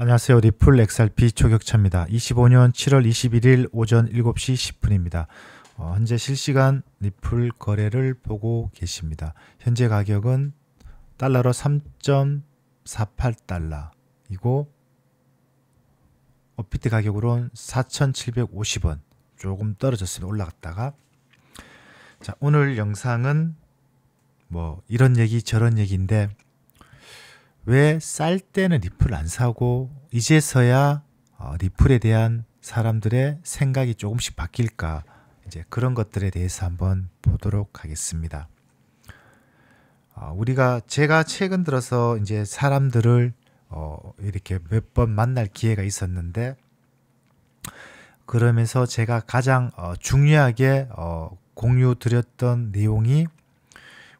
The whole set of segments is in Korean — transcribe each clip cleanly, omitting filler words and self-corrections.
안녕하세요. 리플 XRP 초격차입니다. 25년 7월 21일 오전 7시 10분입니다. 현재 실시간 리플 거래를 보고 계십니다. 현재 가격은 달러로 3.48달러이고 업비트 가격으로는 4,750원 조금 떨어졌습니다. 올라갔다가 자, 오늘 영상은 뭐 이런 얘기 저런 얘기인데 왜 쌀 때는 리플 안 사고 이제서야 리플에 대한 사람들의 생각이 조금씩 바뀔까, 이제 그런 것들에 대해서 한번 보도록 하겠습니다. 제가 최근 들어서 이제 사람들을 이렇게 몇 번 만날 기회가 있었는데, 그러면서 제가 가장 중요하게 공유 드렸던 내용이,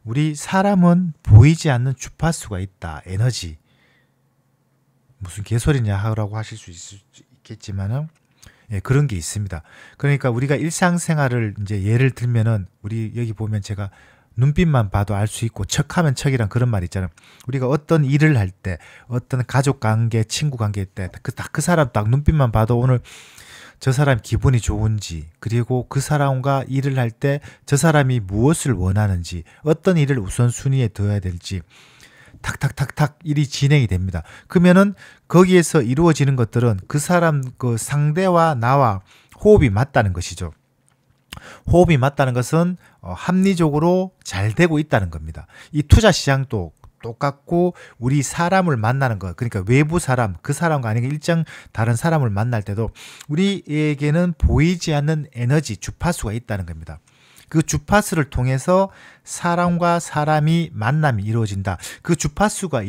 우리 사람은 보이지 않는 주파수가 있다. 에너지. 무슨 개소리냐 하라고 하실 수 있겠지만은, 예, 그런 게 있습니다. 그러니까 우리가 일상생활을 이제 예를 들면은, 우리 여기 보면 제가 눈빛만 봐도 알 수 있고 척하면 척이란 그런 말 있잖아요. 우리가 어떤 일을 할 때, 어떤 가족 관계, 친구 관계 때 그 사람 딱 눈빛만 봐도 오늘 저 사람 기분이 좋은지, 그리고 그 사람과 일을 할 때 저 사람이 무엇을 원하는지, 어떤 일을 우선순위에 둬야 될지 탁탁탁탁 일이 진행이 됩니다. 그러면은 거기에서 이루어지는 것들은 그 사람, 그 상대와 나와 호흡이 맞다는 것이죠. 호흡이 맞다는 것은 합리적으로 잘 되고 있다는 겁니다. 이 투자 시장도 똑같고, 우리 사람을 만나는 것, 그러니까 외부 사람, 그 사람과 아니면 일정 다른 사람을 만날 때도 우리에게는 보이지 않는 에너지, 주파수가 있다는 겁니다. 그 주파수를 통해서 사람과 사람이 만남이 이루어진다. 그 주파수가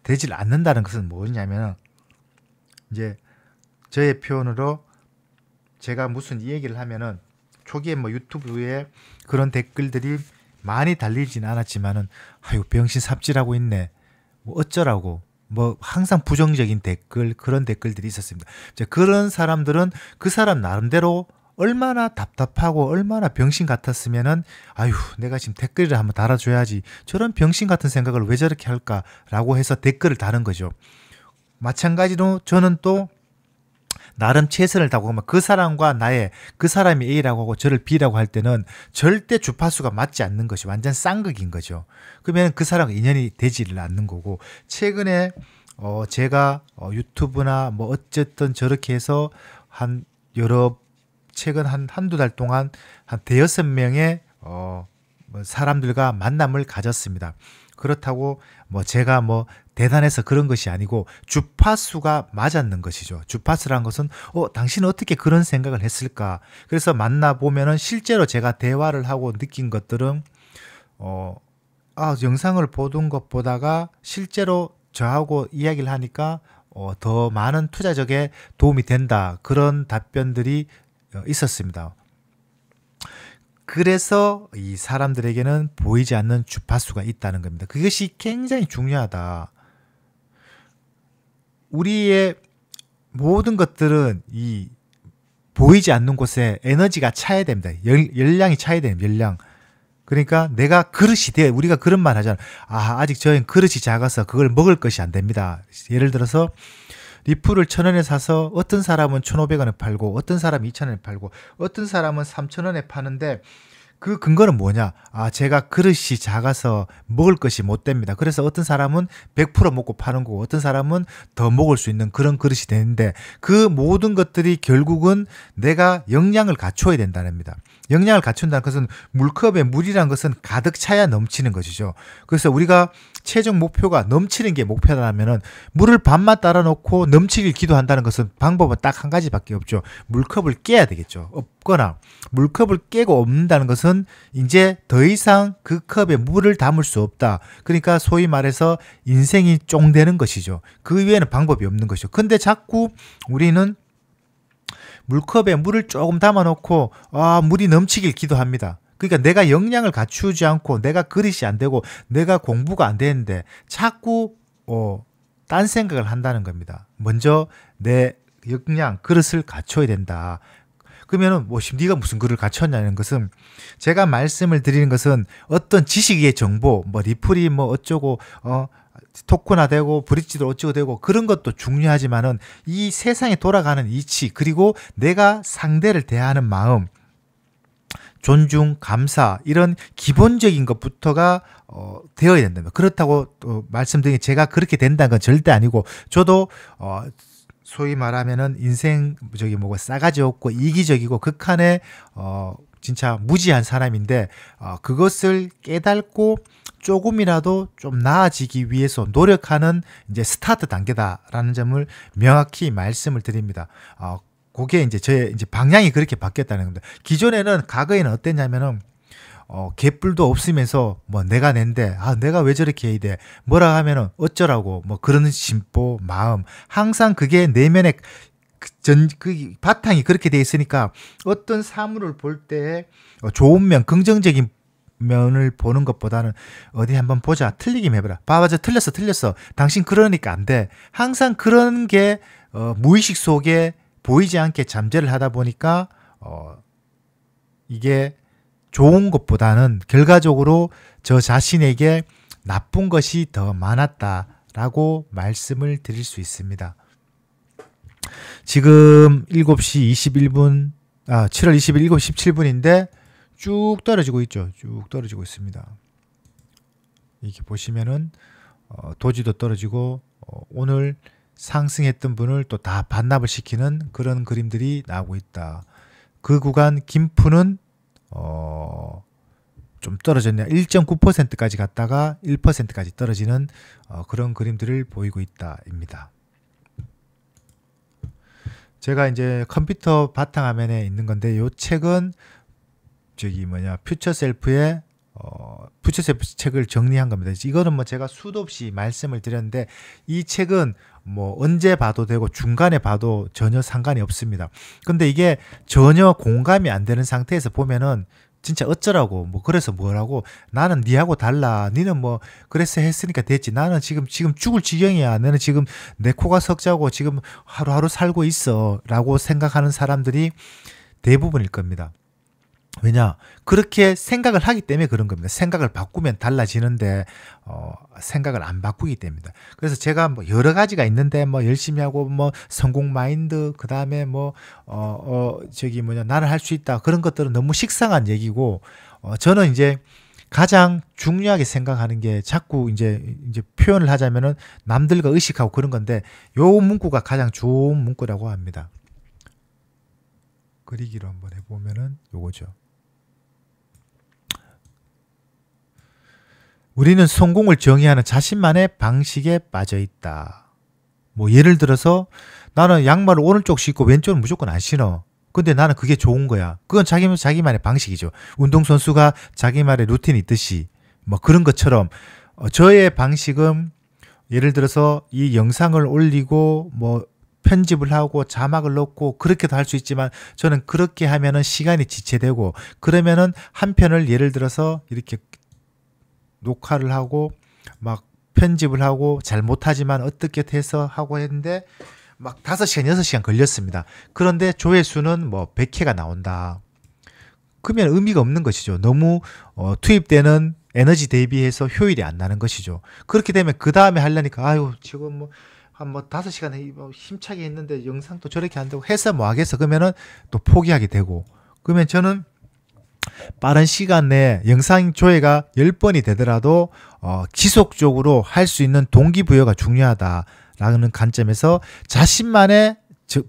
되질 않는다는 것은 뭐냐면, 이제 저의 표현으로 제가 무슨 이 얘기를 하면은, 초기에 뭐 유튜브에 그런 댓글들이 많이 달리진 않았지만은, 아유 병신 삽질하고 있네, 뭐 어쩌라고, 뭐 항상 부정적인 댓글, 그런 댓글들이 있었습니다. 이제 그런 사람들은 그 사람 나름대로 얼마나 답답하고 얼마나 병신 같았으면은, 아유 내가 지금 댓글을 한번 달아줘야지, 저런 병신 같은 생각을 왜 저렇게 할까라고 해서 댓글을 다는 거죠. 마찬가지로 저는 또 나름 최선을 다하고, 그 사람과 그 사람이 A라고 하고 저를 B라고 할 때는 절대 주파수가 맞지 않는 것이 완전 쌍극인 거죠. 그러면 그 사람과 인연이 되지를 않는 거고, 최근에 제가 유튜브나 뭐 어쨌든 저렇게 해서 최근 한두 달 동안 한 대여섯 명의 사람들과 만남을 가졌습니다. 그렇다고 뭐 제가 뭐 대단해서 그런 것이 아니고, 주파수가 맞았는 것이죠. 주파수란 것은 당신은 어떻게 그런 생각을 했을까. 그래서 만나보면은 실제로 제가 대화를 하고 느낀 것들은 영상을 보던 것보다가 실제로 저하고 이야기를 하니까 더 많은 투자적에 도움이 된다, 그런 답변들이 있었습니다. 그래서 이 사람들에게는 보이지 않는 주파수가 있다는 겁니다. 그것이 굉장히 중요하다. 우리의 모든 것들은 이 보이지 않는 곳에 에너지가 차야 됩니다. 열량이 차야 됩니다. 열량. 그러니까 내가 그릇이 돼. 우리가 그런 말 하잖아. 아직 저희는 그릇이 작아서 그걸 먹을 것이 안 됩니다. 예를 들어서 리플을 1,000원에 사서 어떤 사람은 1,500원에 팔고, 어떤 사람은 2,000원에 팔고, 어떤 사람은 3,000원에 파는데, 그 근거는 뭐냐? 제가 그릇이 작아서 먹을 것이 못 됩니다. 그래서 어떤 사람은 100% 먹고 파는 거고, 어떤 사람은 더 먹을 수 있는 그런 그릇이 되는데, 그 모든 것들이 결국은 내가 역량을 갖춰야 된다는 겁니다. 역량을 갖춘다는 것은, 물컵에 물이란 것은 가득 차야 넘치는 것이죠. 그래서 우리가 최종 목표가 넘치는 게 목표라면은, 물을 반만 따라 놓고 넘치길 기도한다는 것은 방법은 딱 한 가지밖에 없죠. 물컵을 깨야 되겠죠. 없거나 물컵을 깨고 없는다는 것은 이제 더 이상 그 컵에 물을 담을 수 없다. 그러니까 소위 말해서 인생이 쫑되는 것이죠. 그 외에는 방법이 없는 것이죠. 근데 자꾸 우리는 물컵에 물을 조금 담아 놓고 물이 넘치길 기도합니다. 그러니까 내가 역량을 갖추지 않고, 내가 그릇이 안 되고, 내가 공부가 안 되는데 자꾸 딴 생각을 한다는 겁니다. 먼저 내 역량, 그릇을 갖춰야 된다. 그러면은 네가 무슨 그릇을 갖췄냐는 것은, 제가 말씀을 드리는 것은 어떤 지식의 정보, 뭐 리플이 뭐 어쩌고 토큰화되고 브릿지도 어찌고 되고 그런 것도 중요하지만은 이 세상에 돌아가는 이치 그리고 내가 상대를 대하는 마음 존중, 감사 이런 기본적인 것부터가 되어야 된다. 그렇다고 또 말씀드린 제가 그렇게 된다는 건 절대 아니고 저도 소위 말하면은 인생 저기 뭐고 싸가지 없고 이기적이고 극한의 진짜 무지한 사람인데 그것을 깨닫고 조금이라도 좀 나아지기 위해서 노력하는 이제 스타트 단계다라는 점을 명확히 말씀을 드립니다. 그게 이제 저의 이제 방향이 그렇게 바뀌었다는 겁니다. 기존에는 과거에는 어땠냐면은 개뿔도 없으면서 뭐 내가 낸데 내가 왜 저렇게 해야 돼 뭐라 하면은 어쩌라고 뭐 그런 심보 마음 항상 그게 내면에 그 바탕이 그렇게 돼 있으니까 어떤 사물을 볼 때 좋은 면 긍정적인 면을 보는 것보다는 어디 한번 보자 틀리긴 해봐라 봐봐 저 틀렸어 당신 그러니까 안 돼 항상 그런 게 무의식 속에 보이지 않게 잠재를 하다 보니까 이게 좋은 것보다는 결과적으로 저 자신에게 나쁜 것이 더 많았다라고 말씀을 드릴 수 있습니다. 지금 7시 21분, 7월 20일 7시 17분인데 쭉 떨어지고 있죠. 쭉 떨어지고 있습니다. 이렇게 보시면은 도지도 떨어지고 오늘 상승했던 분을 또 다 반납을 시키는 그런 그림들이 나오고 있다. 그 구간 김푸는 좀 떨어졌네요. 1.9%까지 갔다가 1%까지 떨어지는 그런 그림들을 보이고 있다입니다. 제가 이제 컴퓨터 바탕화면에 있는 건데 이 책은 저기 퓨처셀프의 퓨처셀프 책을 정리한 겁니다. 이거는 뭐 제가 수도 없이 말씀을 드렸는데 이 책은 뭐 언제 봐도 되고 중간에 봐도 전혀 상관이 없습니다. 근데 이게 전혀 공감이 안 되는 상태에서 보면은 진짜 어쩌라고 뭐 그래서 뭐라고 나는 니하고 달라 니는 뭐 그래서 했으니까 됐지 나는 지금 죽을 지경이야 너는 지금 내 코가 석자고 지금 하루하루 살고 있어 라고 생각하는 사람들이 대부분일 겁니다. 왜냐 그렇게 생각을 하기 때문에 그런 겁니다. 생각을 바꾸면 달라지는데 생각을 안 바꾸기 때문입니다. 그래서 제가 뭐 여러 가지가 있는데 뭐 열심히 하고 뭐 성공 마인드 그 다음에 뭐 나는 할 수 있다 그런 것들은 너무 식상한 얘기고 저는 이제 가장 중요하게 생각하는 게 자꾸 이제 표현을 하자면은 남들과 의식하고 그런 건데 요 문구가 가장 좋은 문구라고 합니다. 그리기로 한번 해보면은 요거죠. 우리는 성공을 정의하는 자신만의 방식에 빠져 있다. 뭐 예를 들어서 나는 양말을 오른쪽 신고 왼쪽은 무조건 안 신어. 근데 나는 그게 좋은 거야. 그건 자기만의 방식이죠. 운동선수가 자기만의 루틴이 있듯이 뭐 그런 것처럼 저의 방식은 예를 들어서 이 영상을 올리고 뭐 편집을 하고 자막을 넣고 그렇게도 할 수 있지만 저는 그렇게 하면은 시간이 지체되고 그러면은 한 편을 예를 들어서 이렇게 녹화를 하고 막 편집을 하고 잘 못하지만 어떻게 해서 하고 했는데 막 5시간 6시간 걸렸습니다. 그런데 조회수는 뭐 100회가 나온다. 그러면 의미가 없는 것이죠. 너무 투입되는 에너지 대비해서 효율이 안 나는 것이죠. 그렇게 되면 그 다음에 하려니까 아유 지금 뭐 한 5시간 힘차게 했는데 영상도 저렇게 안 되고 해서 뭐 하겠어. 그러면은 또 포기하게 되고 그러면 저는 빠른 시간 내에 영상 조회가 10번이 되더라도 지속적으로 할 수 있는 동기부여가 중요하다라는 관점에서 자신만의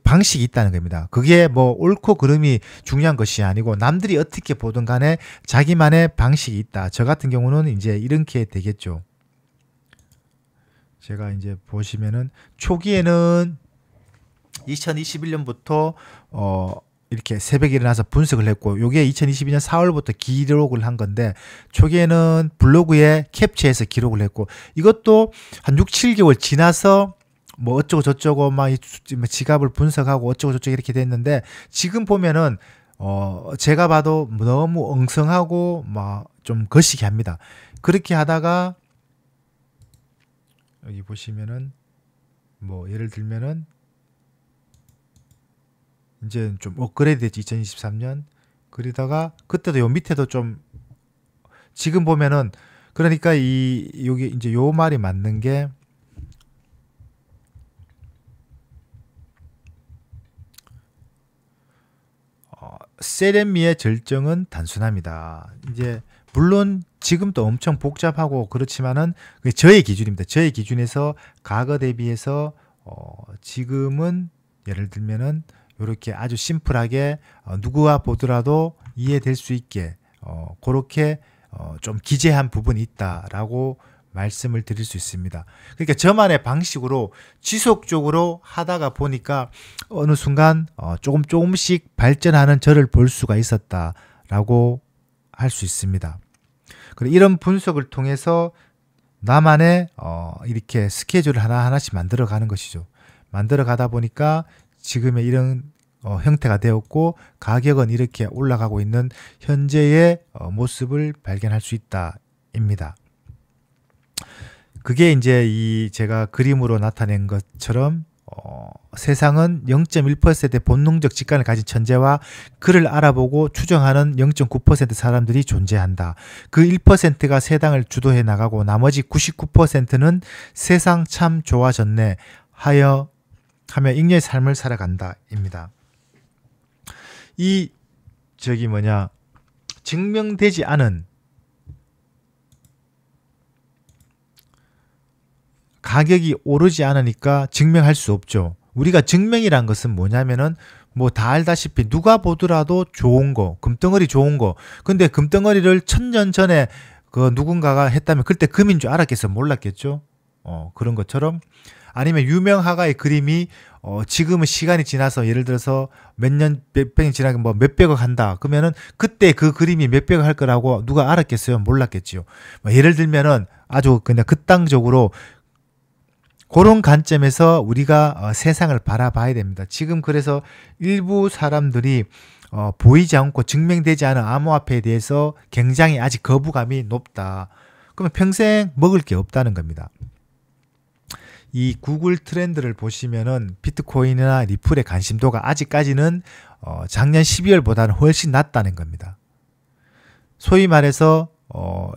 방식이 있다는 겁니다. 그게 뭐 옳고 그름이 중요한 것이 아니고 남들이 어떻게 보든 간에 자기만의 방식이 있다. 저 같은 경우는 이제 이렇게 되겠죠. 제가 이제 보시면은 초기에는 2021년부터 이렇게 새벽에 일어나서 분석을 했고 요게 2022년 4월부터 기록을 한 건데 초기에는 블로그에 캡처해서 기록을 했고 이것도 한 6, 7개월 지나서 뭐 어쩌고 저쩌고 막 지갑을 분석하고 어쩌고 저쩌고 이렇게 됐는데 지금 보면은 제가 봐도 너무 엉성하고 막 좀 거시기 합니다. 그렇게 하다가 여기 보시면은 뭐 예를 들면은 이제 좀 업그레이드 됐지 2023년 그러다가 그때도 요 밑에도 좀 지금 보면은 그러니까 여기 이제 요 말이 맞는 게 세련미의 절정은 단순합니다. 이제 물론 지금도 엄청 복잡하고 그렇지만은 저의 기준입니다. 저의 기준에서 과거 대비해서 지금은 예를 들면은 이렇게 아주 심플하게 누구와 보더라도 이해될 수 있게 그렇게 좀 기재한 부분이 있다라고 말씀을 드릴 수 있습니다. 그러니까 저만의 방식으로 지속적으로 하다가 보니까 어느 순간 조금씩 발전하는 저를 볼 수가 있었다라고 할 수 있습니다. 그리고 이런 분석을 통해서 나만의 이렇게 스케줄을 하나하나씩 만들어 가는 것이죠. 만들어 가다 보니까 지금의 이런 형태가 되었고 가격은 이렇게 올라가고 있는 현재의 모습을 발견할 수 있다입니다. 그게 이제 제가 그림으로 나타낸 것처럼 세상은 0.1%의 본능적 직관을 가진 천재와 그를 알아보고 추정하는 0.9% 사람들이 존재한다. 그 1%가 세상을 주도해 나가고 나머지 99%는 세상 참 좋아졌네 하며 잉여의 삶을 살아간다입니다. 증명되지 않은 가격이 오르지 않으니까 증명할 수 없죠. 우리가 증명이란 것은 뭐냐면은 뭐 다 알다시피 누가 보더라도 좋은 거, 금덩어리 좋은 거. 근데 금덩어리를 1000년 전에 그 누군가가 했다면 그때 금인 줄 알았겠어? 몰랐겠죠? 그런 것처럼 아니면 유명하가의 그림이 지금은 시간이 지나서 예를 들어서 몇백 년이 지나면 뭐 몇백억 한다. 그러면은 그때 그 그림이 몇백억 할 거라고 누가 알았겠어요? 몰랐겠지요. 예를 들면은 아주 그냥 극단적으로 그런 관점에서 우리가 세상을 바라봐야 됩니다. 지금 그래서 일부 사람들이 보이지 않고 증명되지 않은 암호화폐에 대해서 굉장히 아직 거부감이 높다. 그러면 평생 먹을 게 없다는 겁니다. 이 구글 트렌드를 보시면은 비트코인이나 리플의 관심도가 아직까지는 작년 12월보다는 훨씬 낮다는 겁니다. 소위 말해서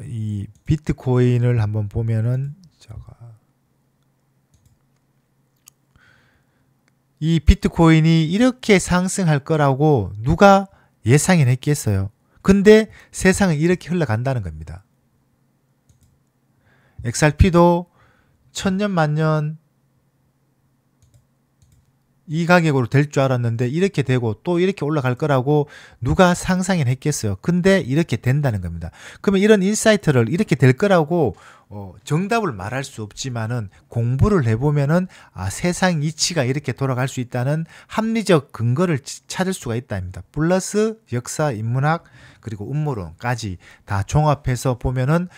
이 비트코인을 한번 보면은 이 비트코인이 이렇게 상승할 거라고 누가 예상을 했겠어요. 근데 세상은 이렇게 흘러간다는 겁니다. XRP도 천년 만년 이 가격으로 될 줄 알았는데 이렇게 되고 또 이렇게 올라갈 거라고 누가 상상을 했겠어요. 근데 이렇게 된다는 겁니다. 그러면 이런 인사이트를 이렇게 될 거라고 정답을 말할 수 없지만은 공부를 해보면은 세상 이치가 이렇게 돌아갈 수 있다는 합리적 근거를 찾을 수가 있다입니다. 플러스 역사, 인문학 그리고 음모론까지 다 종합해서 보면은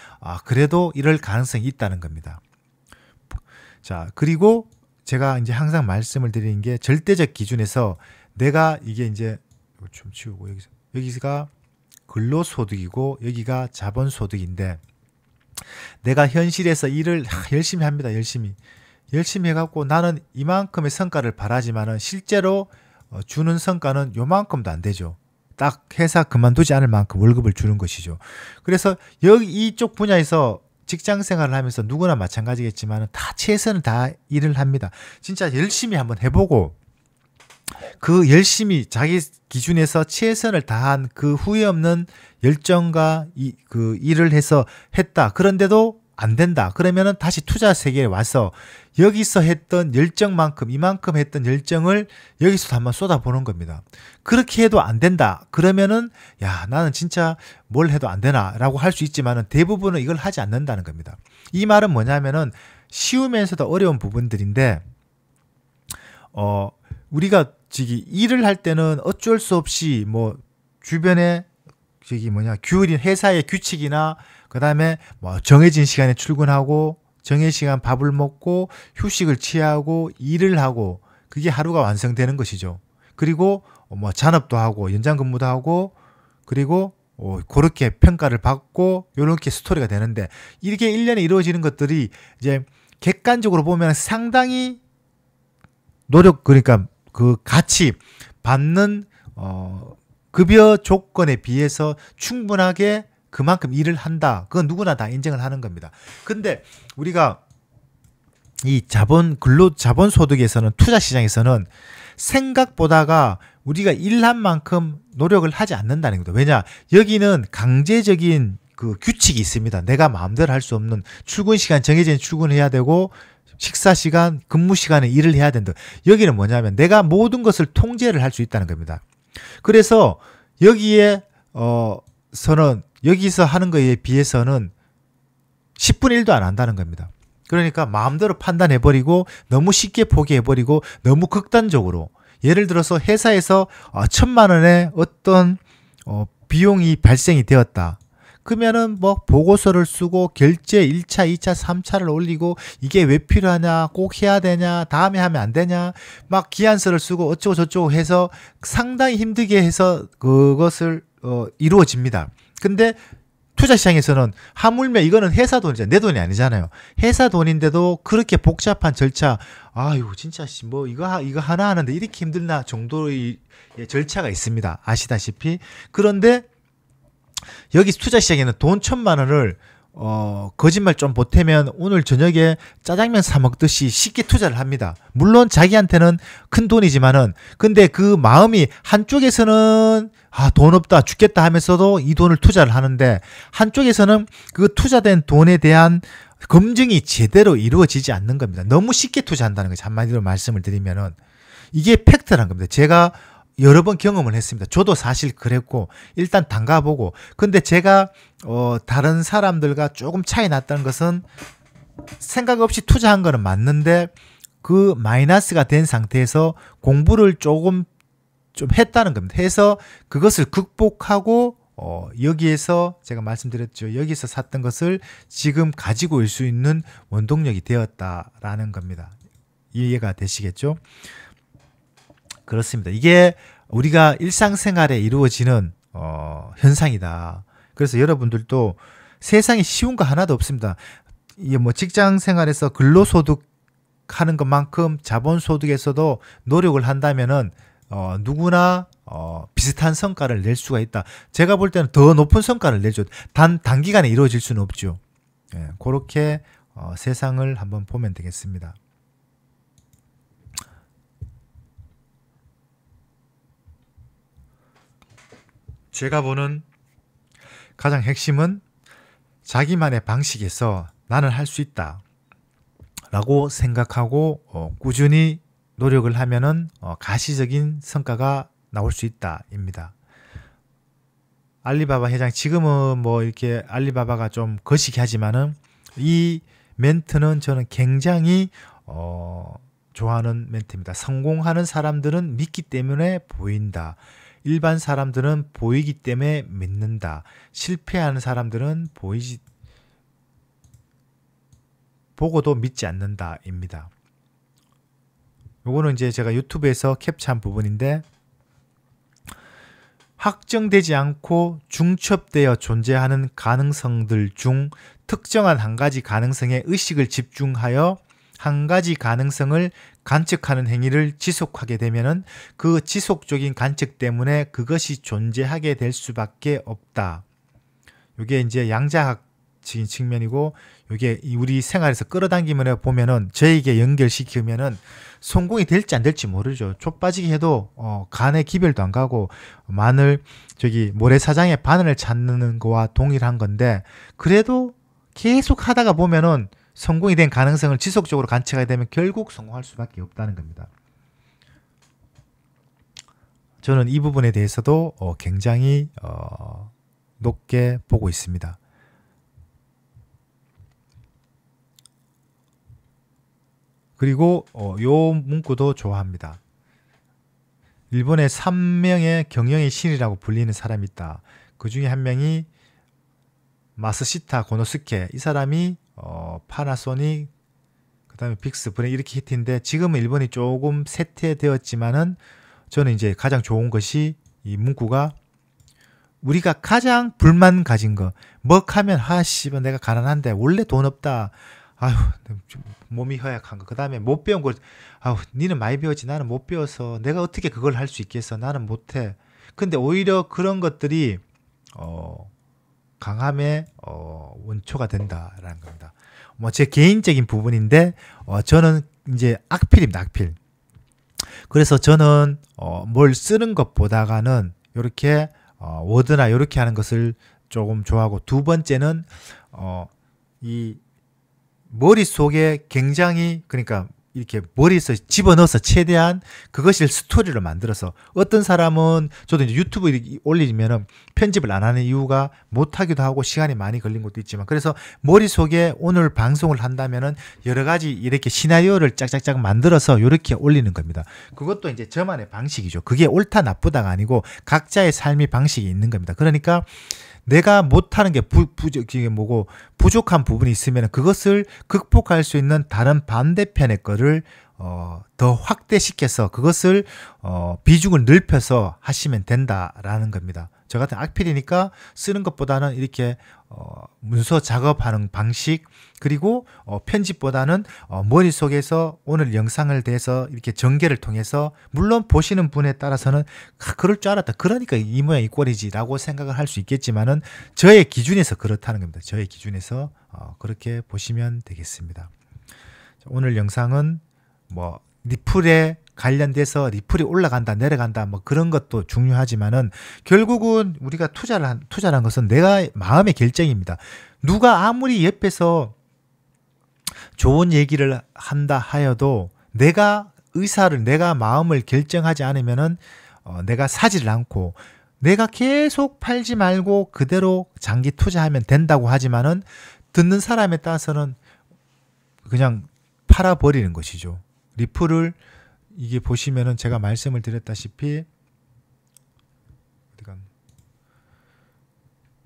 그래도 이럴 가능성이 있다는 겁니다. 자, 그리고 제가 이제 항상 말씀을 드리는 게 절대적 기준에서 내가 이게 이제 좀 치우고 여기가 근로소득이고 여기가 자본소득인데 내가 현실에서 일을 열심히 합니다. 열심히 해갖고 나는 이만큼의 성과를 바라지만은 실제로 주는 성과는 요만큼도 안 되죠. 딱 회사 그만두지 않을 만큼 월급을 주는 것이죠. 그래서 여기 이쪽 분야에서 직장 생활을 하면서 누구나 마찬가지겠지만 다 최선을 다 일을 합니다. 진짜 열심히 한번 해보고 그 열심히 자기 기준에서 최선을 다한 그 후회 없는 열정과 그 일을 해서 했다. 그런데도 안 된다. 그러면은 다시 투자 세계에 와서 여기서 했던 열정만큼 이만큼 했던 열정을 여기서도 한번 쏟아보는 겁니다. 그렇게 해도 안 된다. 그러면은 야 나는 진짜 뭘 해도 안 되나 라고 할 수 있지만은 대부분은 이걸 하지 않는다는 겁니다. 이 말은 뭐냐면은 쉬우면서도 어려운 부분들인데 우리가 일을 할 때는 어쩔 수 없이 뭐 주변에 규율인 회사의 규칙이나 그 다음에 뭐 정해진 시간에 출근하고 정해진 시간 밥을 먹고 휴식을 취하고 일을 하고 그게 하루가 완성되는 것이죠. 그리고 뭐 잔업도 하고 연장 근무도 하고 그리고 그렇게 평가를 받고 이렇게 스토리가 되는데 이렇게 1년에 이루어지는 것들이 이제 객관적으로 보면 상당히 그러니까 그 같이 받는 급여 조건에 비해서 충분하게 그만큼 일을 한다. 그건 누구나 다 인정을 하는 겁니다. 근데 우리가 이 자본소득에서는, 투자 시장에서는 생각보다가 우리가 일한 만큼 노력을 하지 않는다는 거죠. 왜냐? 여기는 강제적인 그 규칙이 있습니다. 내가 마음대로 할 수 없는, 출근 시간 정해진 출근해야 되고, 식사 시간, 근무 시간에 일을 해야 된다. 여기는 뭐냐면 내가 모든 것을 통제를 할 수 있다는 겁니다. 그래서 여기서 하는 거에 비해서는 10분의 1도 안 한다는 겁니다. 그러니까 마음대로 판단해버리고, 너무 쉽게 포기해버리고, 너무 극단적으로, 예를 들어서 회사에서 1,000만 원의 어떤 비용이 발생이 되었다. 그러면은 뭐 보고서를 쓰고 결제 1차, 2차, 3차를 올리고, 이게 왜 필요하냐, 꼭 해야 되냐, 다음에 하면 안 되냐, 막 기한서를 쓰고 어쩌고 저쩌고 해서 상당히 힘들게 해서 그것을 이루어집니다. 근데 투자 시장에서는 하물며 이거는 회사 돈이잖아요. 내 돈이 아니잖아요. 회사 돈인데도 그렇게 복잡한 절차, 아유 진짜 뭐 이거 하나 하는데 이렇게 힘들나 정도의 절차가 있습니다. 아시다시피. 그런데 여기 투자 시장에는 돈 1,000만 원을 거짓말 좀 보태면 오늘 저녁에 짜장면 사 먹듯이 쉽게 투자를 합니다. 물론 자기한테는 큰 돈이지만은, 근데 그 마음이 한쪽에서는 돈 없다 죽겠다 하면서도 이 돈을 투자를 하는데, 한쪽에서는 그 투자된 돈에 대한 검증이 제대로 이루어지지 않는 겁니다. 너무 쉽게 투자한다는 거죠. 한마디로 말씀을 드리면은 이게 팩트라는 겁니다. 제가 여러 번 경험을 했습니다. 저도 사실 그랬고, 일단 담가보고, 근데 제가 다른 사람들과 조금 차이 났다는 것은, 생각 없이 투자한 거는 맞는데 그 마이너스가 된 상태에서 공부를 좀 했다는 겁니다. 해서 그것을 극복하고 여기에서 제가 말씀드렸죠. 여기서 샀던 것을 지금 가지고 올 수 있는 원동력이 되었다라는 겁니다. 이해가 되시겠죠? 그렇습니다. 이게 우리가 일상생활에 이루어지는 현상이다. 그래서 여러분들도 세상에 쉬운 거 하나도 없습니다. 이게 뭐 직장 생활에서 근로소득 하는 것만큼 자본소득에서도 노력을 한다면은 누구나 비슷한 성과를 낼 수가 있다. 제가 볼 때는 더 높은 성과를 내죠. 단기간에 이루어질 수는 없죠. 예, 그렇게 세상을 한번 보면 되겠습니다. 제가 보는 가장 핵심은 자기만의 방식에서 나는 할 수 있다 라고 생각하고 꾸준히 노력을 하면은 가시적인 성과가 나올 수 있다 입니다. 알리바바 회장, 지금은 뭐 이렇게 알리바바가 좀 거시기 하지만은 이 멘트는 저는 굉장히 좋아하는 멘트입니다. 성공하는 사람들은 믿기 때문에 보인다. 일반 사람들은 보이기 때문에 믿는다. 실패하는 사람들은 보고도 믿지 않는다 입니다. 요거는 이제 제가 유튜브에서 캡처한 부분인데, 확정되지 않고 중첩되어 존재하는 가능성들 중 특정한 한 가지 가능성에 의식을 집중하여 한 가지 가능성을 관측하는 행위를 지속하게 되면은 그 지속적인 관측 때문에 그것이 존재하게 될 수밖에 없다. 이게 이제 양자학적인 측면이고, 이게 우리 생활에서 끌어당기면 보면은 저에게 연결시키면은 성공이 될지 안 될지 모르죠. 좁빠지게 해도 간에 기별도 안 가고, 모래사장에 바늘을 찾는 거와 동일한 건데, 그래도 계속 하다가 보면은 성공이 된 가능성을 지속적으로 관측하게 되면 결국 성공할 수밖에 없다는 겁니다. 저는 이 부분에 대해서도 굉장히 높게 보고 있습니다. 그리고 요 문구도 좋아합니다. 일본에 3명의 경영의 신이라고 불리는 사람이 있다. 그 중에 한 명이 마스시타 고노스케, 이 사람이 파나소닉, 그 다음에 빅스, 브레인 이렇게 히트인데, 지금은 일본이 조금 쇠퇴되었지만은 저는 이제 가장 좋은 것이 이 문구가, 우리가 가장 불만 가진 거, 먹하면 씨발 내가 가난한데 원래 돈 없다, 아유 몸이 허약한 거, 그 다음에 못 배운 걸, 아유 니는 많이 배웠지 나는 못 배워서 내가 어떻게 그걸 할 수 있겠어, 나는 못해. 근데 오히려 그런 것들이 강함의 원초가 된다라는 겁니다. 뭐 제 개인적인 부분인데 저는 이제 악필입니다. 악필. 그래서 저는 뭘 쓰는 것보다가는 이렇게 워드나 이렇게 하는 것을 조금 좋아하고, 두 번째는 이 머릿속에 굉장히, 그러니까 이렇게 머리에서 집어넣어서 최대한 그것을 스토리로 만들어서, 어떤 사람은 저도 이제 유튜브 올리면은 편집을 안 하는 이유가 못하기도 하고 시간이 많이 걸린 것도 있지만, 그래서 머릿속에 오늘 방송을 한다면은 여러 가지 이렇게 시나리오를 짝짝짝 만들어서 이렇게 올리는 겁니다. 그것도 이제 저만의 방식이죠. 그게 옳다 나쁘다가 아니고 각자의 삶의 방식이 있는 겁니다. 그러니까 내가 못하는 게 부족한 부분이 있으면 그것을 극복할 수 있는 다른 반대편의 거를 더 확대시켜서 그것을 비중을 넓혀서 하시면 된다라는 겁니다. 저 같은 악필이니까 쓰는 것보다는 이렇게 문서 작업하는 방식, 그리고 편집보다는 머릿속에서 오늘 영상을 대해서 이렇게 전개를 통해서, 물론 보시는 분에 따라서는 그럴 줄 알았다, 그러니까 이 모양 이 꼴이지 라고 생각을 할 수 있겠지만은 저의 기준에서 그렇다는 겁니다. 저의 기준에서 그렇게 보시면 되겠습니다. 오늘 영상은 뭐 리플에 관련돼서 리플이 올라간다 내려간다 뭐 그런 것도 중요하지만은 결국은 우리가 투자란 것은 내가 마음의 결정입니다. 누가 아무리 옆에서 좋은 얘기를 한다 하여도 내가 내가 마음을 결정하지 않으면은 내가 사지를 않고, 내가 계속 팔지 말고 그대로 장기 투자하면 된다고 하지만은 듣는 사람에 따라서는 그냥 팔아버리는 것이죠. 리플을 이게 보시면은 제가 말씀을 드렸다시피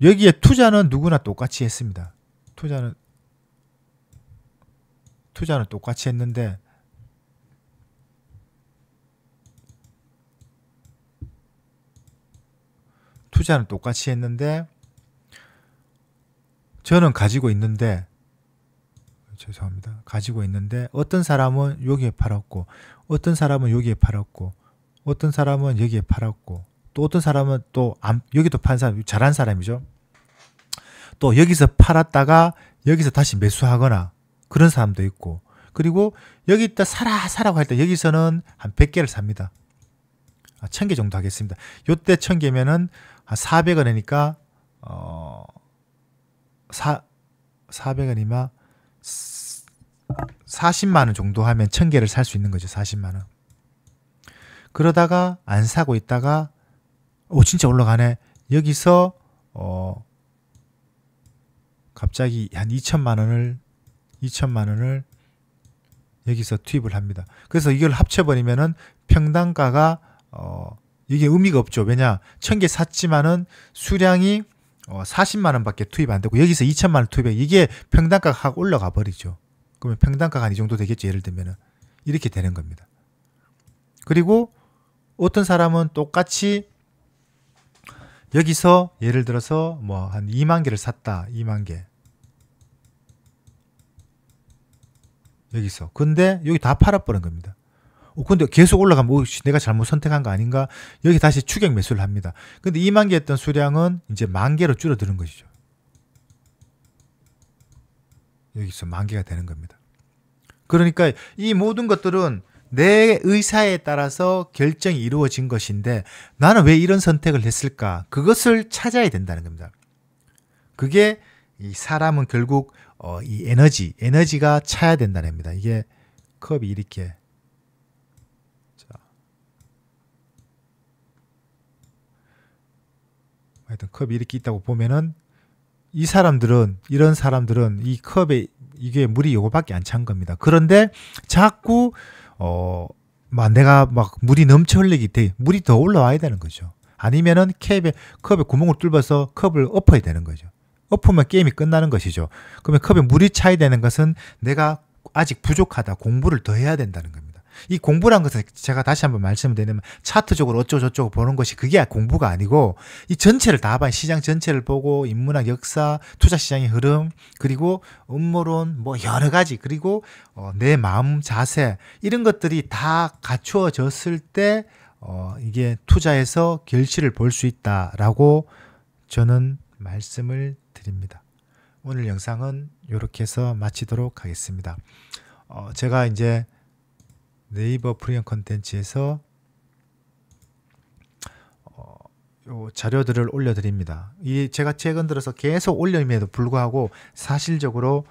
여기에 투자는 누구나 똑같이 했습니다. 투자는 똑같이 했는데 저는 가지고 있는데, 죄송합니다. 가지고 있는데 어떤 사람은 여기에 팔았고, 어떤 사람은 여기에 팔았고, 어떤 사람은 여기에 팔았고, 또 어떤 사람은 또 여기도 판 사람, 잘한 사람이죠. 또 여기서 팔았다가 여기서 다시 매수하거나 그런 사람도 있고, 그리고 여기 있다 사라고 할 때 여기서는 한 100개를 삽니다. 1000개 정도 하겠습니다. 요때 1000개면은 한 400원이니까 400원이면 40만원 정도 하면 1000개를 살 수 있는 거죠. 40만원. 그러다가 안 사고 있다가 진짜 올라가네. 여기서 갑자기 한 2천만원을 여기서 투입을 합니다. 그래서 이걸 합쳐버리면은 평당가가 이게 의미가 없죠. 왜냐, 1000개 샀지만은 수량이 40만원 밖에 투입 안 되고 여기서 2천만원 투입해, 이게 평당가가 확 올라가 버리죠. 그러면 평당가가 한 이 정도 되겠죠. 예를 들면은 이렇게 되는 겁니다. 그리고 어떤 사람은 똑같이 여기서 예를 들어서 뭐 한 2만 개를 샀다. 2만 개. 여기서. 근데 여기 다 팔아버린 겁니다. 근데 계속 올라가면 내가 잘못 선택한 거 아닌가? 여기 다시 추격 매수를 합니다. 근데 2만 개 했던 수량은 이제 10,000개로 줄어드는 것이죠. 여기서 10,000개가 되는 겁니다. 그러니까 이 모든 것들은 내 의사에 따라서 결정이 이루어진 것인데 나는 왜 이런 선택을 했을까? 그것을 찾아야 된다는 겁니다. 그게 이 사람은 결국 이 에너지가 차야 된다는 겁니다. 이게 컵이 이렇게, 하여튼 컵이 이렇게 있다고 보면은 이런 사람들은 이 컵에 이게 물이 요거밖에 안 찬 겁니다. 그런데 자꾸 내가 막 물이 넘쳐 흘리기 때 물이 더 올라와야 되는 거죠. 아니면은 컵에 구멍을 뚫어서 컵을 엎어야 되는 거죠. 엎으면 게임이 끝나는 것이죠. 그러면 컵에 물이 차야 되는 것은 내가 아직 부족하다, 공부를 더 해야 된다는 겁니다. 이 공부란 것은 제가 다시 한번 말씀을 드리면 차트적으로 어쩌고저쩌고 보는 것이 그게 공부가 아니고 이 전체를 다 봐야, 시장 전체를 보고 인문학, 역사, 투자시장의 흐름, 그리고 음모론 뭐 여러 가지, 그리고 내 마음 자세, 이런 것들이 다 갖추어졌을 때 이게 투자에서 결실을 볼 수 있다라고 저는 말씀을 드립니다. 드립니다. 오늘 영상은 이렇게 해서 마치도록 하겠습니다. 제가 이제 네이버 프리미엄 콘텐츠에서 요 자료들을 올려드립니다. 이 제가 최근 들어서 계속 올림에도 불구하고 사실적으로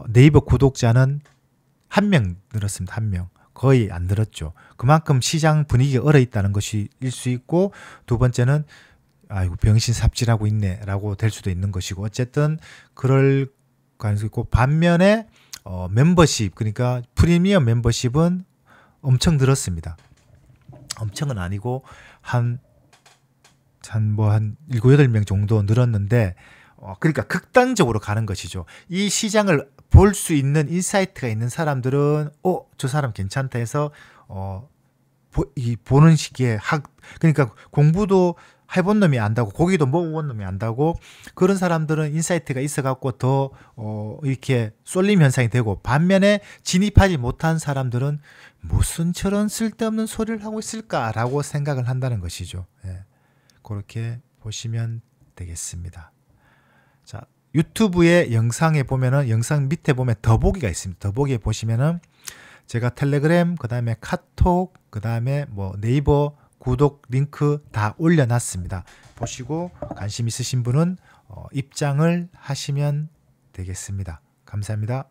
네이버 구독자는 1명 늘었습니다. 1명. 거의 안 늘었죠. 그만큼 시장 분위기가 얼어 있다는 것일 수 있고, 두 번째는 아이고 병신 삽질하고 있네 라고 될 수도 있는 것이고, 어쨌든 그럴 가능성이 있고, 반면에 멤버십, 그러니까 프리미엄 멤버십은 엄청 늘었습니다. 엄청은 아니고 한 7, 8명 정도 늘었는데, 그러니까 극단적으로 가는 것이죠. 이 시장을 볼 수 있는 인사이트가 있는 사람들은 저 사람 괜찮다 해서 보는 시기에 그러니까 공부도 해본 놈이 안다고, 고기도 먹어본 놈이 안다고, 그런 사람들은 인사이트가 있어갖고 더 이렇게 쏠림 현상이 되고, 반면에 진입하지 못한 사람들은 무슨 저런 쓸데없는 소리를 하고 있을까라고 생각을 한다는 것이죠. 예. 그렇게 보시면 되겠습니다. 자, 유튜브의 영상에 보면은, 영상 밑에 보면 더보기가 있습니다. 더보기에 보시면은 제가 텔레그램, 그 다음에 카톡, 그 다음에 뭐 네이버 구독 링크 다 올려놨습니다. 보시고 관심 있으신 분은 입장을 하시면 되겠습니다. 감사합니다.